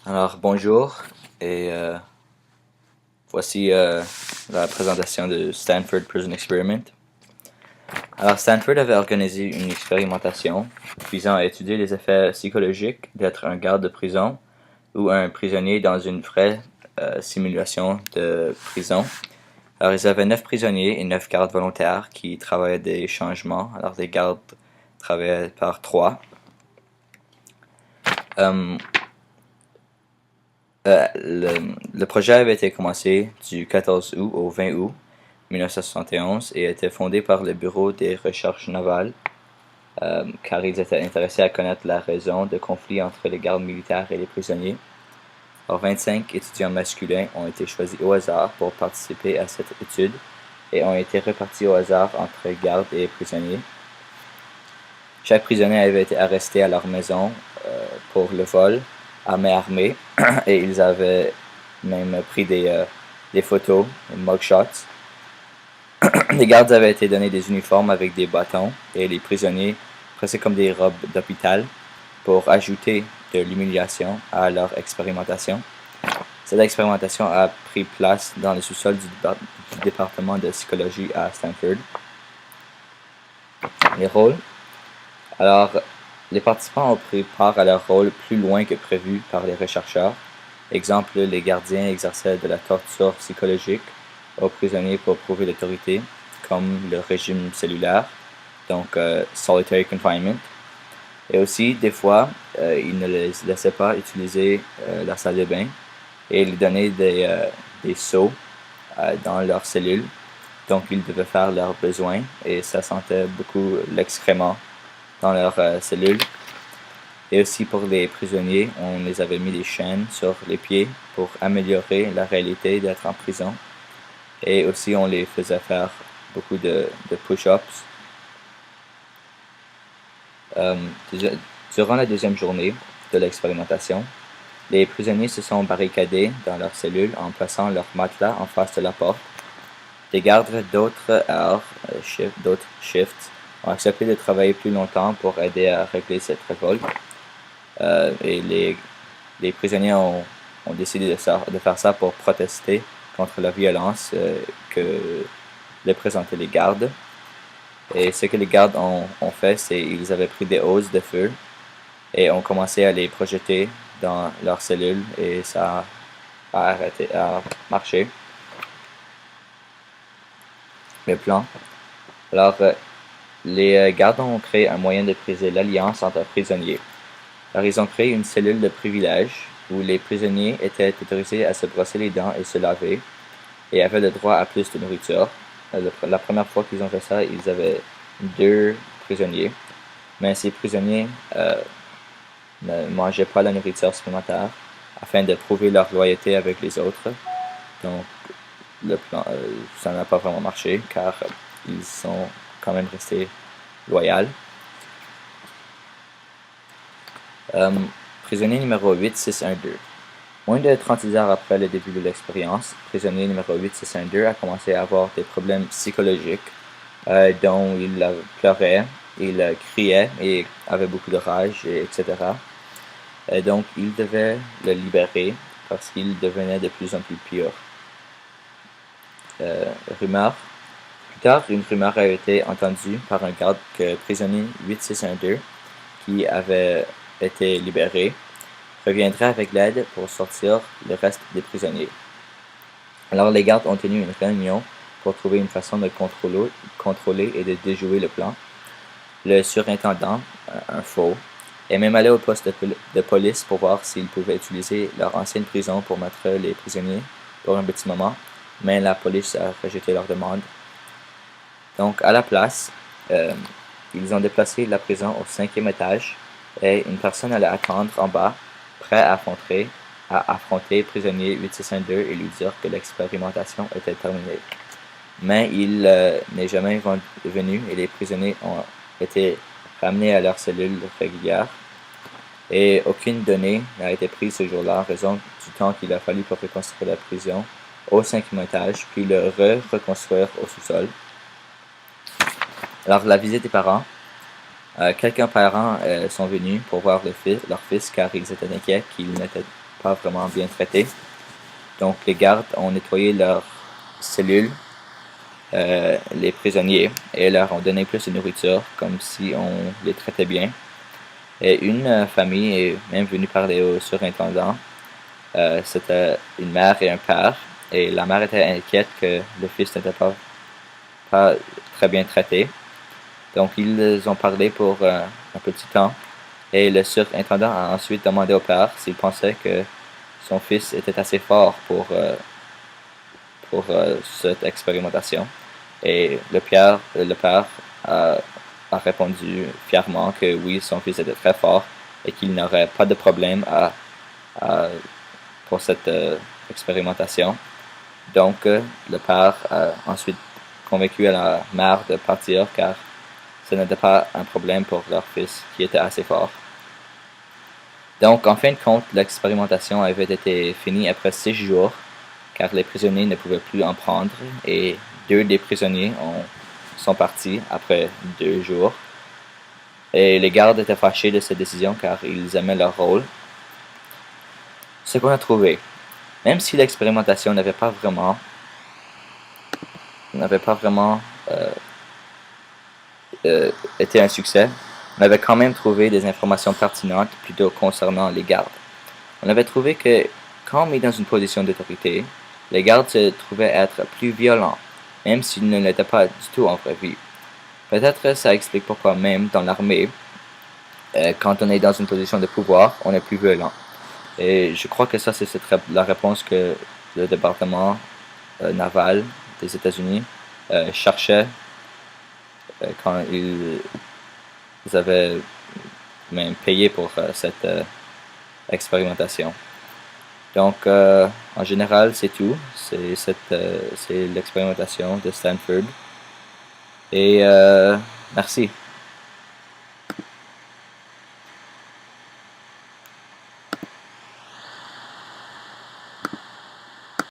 Alors bonjour et voici la présentation de Stanford Prison Experiment. Alors Stanford avait organisé une expérimentation visant à étudier les effets psychologiques d'être un garde de prison ou un prisonnier dans une vraie simulation de prison. Alors ils avaient 9 prisonniers et 9 gardes volontaires qui travaillaient des changements. Alors les gardes travaillaient par 3. Le projet avait été commencé du 14 août au 20 août 1971 et était fondé par le Bureau des recherches navales, car ils étaient intéressés à connaître la raison de conflits entre les gardes militaires et les prisonniers. Alors 25 étudiants masculins ont été choisis au hasard pour participer à cette étude et ont été répartis au hasard entre gardes et prisonniers. Chaque prisonnier avait été arrêté à leur maison pour le vol à main armée et ils avaient même pris des photos, des mugshots. Les gardes avaient été donnés des uniformes avec des bâtons et les prisonniers presque comme des robes d'hôpital pour ajouter de l'humiliation à leur expérimentation. Cette expérimentation a pris place dans le sous-sol du département de psychologie à Stanford. Les rôles. Alors, les participants ont pris part à leur rôle plus loin que prévu par les chercheurs. Exemple, les gardiens exerçaient de la torture psychologique aux prisonniers pour prouver l'autorité, comme le régime cellulaire, donc solitary confinement. Et aussi, des fois, ils ne les laissaient pas utiliser la salle de bain et ils donnaient des seaux dans leurs cellules. Donc, ils devaient faire leurs besoins et ça sentait beaucoup l'excrément dans leurs cellules. Et aussi pour les prisonniers, on les avait mis des chaînes sur les pieds pour améliorer la réalité d'être en prison. Et aussi, on les faisait faire beaucoup de push-ups. Durant la deuxième journée de l'expérimentation, les prisonniers se sont barricadés dans leurs cellules en plaçant leur matelas en face de la porte. Les gardes d'autres heures, d'autres shifts, ont accepté de travailler plus longtemps pour aider à régler cette révolte. Et les prisonniers ont décidé de faire ça pour protester contre la violence que présentaient les gardes. Et ce que les gardes ont fait, c'est qu'ils avaient pris des hoses de feu et ont commencé à les projeter dans leurs cellules et ça a marché. Le plan. Alors, les gardes ont créé un moyen de briser l'alliance entre prisonniers. Alors, ils ont créé une cellule de privilège où les prisonniers étaient autorisés à se brosser les dents et se laver et avaient le droit à plus de nourriture. La première fois qu'ils ont fait ça, ils avaient 2 prisonniers, mais ces prisonniers ne mangeaient pas la nourriture supplémentaire afin de prouver leur loyauté avec les autres. Donc, le plan, ça n'a pas vraiment marché car ils sont quand même restés loyaux. Prisonnier numéro 8612. Moins de 36 heures après le début de l'expérience, prisonnier numéro 8612 a commencé à avoir des problèmes psychologiques dont il pleurait, il criait et avait beaucoup de rage, etc. Et donc, il devait le libérer parce qu'il devenait de plus en plus pire. Rumeur. Plus tard, une rumeur a été entendue par un garde que prisonnier 8612, qui avait été libéré, reviendrait avec l'aide pour sortir le reste des prisonniers. Alors les gardes ont tenu une réunion pour trouver une façon de contrôler et de déjouer le plan. Le surintendant, un faux, est même allé au poste de police pour voir s'ils pouvaient utiliser leur ancienne prison pour mettre les prisonniers pour un petit moment, mais la police a rejeté leur demande. Donc à la place, ils ont déplacé la prison au 5e étage et une personne allait attendre en bas, prêt à affronter prisonnier 8612 et lui dire que l'expérimentation était terminée. Mais il n'est jamais venu et les prisonniers ont été ramenés à leur cellule régulière et aucune donnée n'a été prise ce jour-là en raison du temps qu'il a fallu pour reconstruire la prison au 5e étage puis le reconstruire au sous-sol. Alors la visite des parents. Quelques parents sont venus pour voir leur fils car ils étaient inquiets qu'il n'était pas vraiment bien traités. Donc les gardes ont nettoyé leurs cellules, les prisonniers, et leur ont donné plus de nourriture, comme si on les traitait bien. Et une famille est même venue parler au surintendant. C'était une mère et un père, et la mère était inquiète que le fils n'était pas très bien traité. Donc ils ont parlé pour un petit temps, et le surintendant a ensuite demandé au père s'il pensait que son fils était assez fort pour cette expérimentation. Et le père a répondu fièrement que oui, son fils était très fort et qu'il n'aurait pas de problème pour cette expérimentation. Donc, le père a ensuite convaincu la mère de partir car ce n'était pas un problème pour leur fils qui était assez fort. Donc, en fin de compte, l'expérimentation avait été finie après 6 jours car les prisonniers ne pouvaient plus en prendre et 2 des prisonniers sont partis après 2 jours. Et les gardes étaient fâchés de cette décision car ils aimaient leur rôle. Ce qu'on a trouvé, même si l'expérimentation n'avait pas vraiment été un succès, on avait quand même trouvé des informations pertinentes plutôt concernant les gardes. On avait trouvé que quand on met dans une position d'autorité, les gardes se trouvaient être plus violents, même s'ils ne l'étaient pas du tout en vraie vie. Peut-être ça explique pourquoi même dans l'armée, quand on est dans une position de pouvoir, on est plus violent. Et je crois que ça, c'est la réponse que le département naval des États-Unis cherchait quand ils avaient même payé pour cette expérimentation. Donc, en général, c'est tout. C'est l'expérimentation de Stanford. Et merci.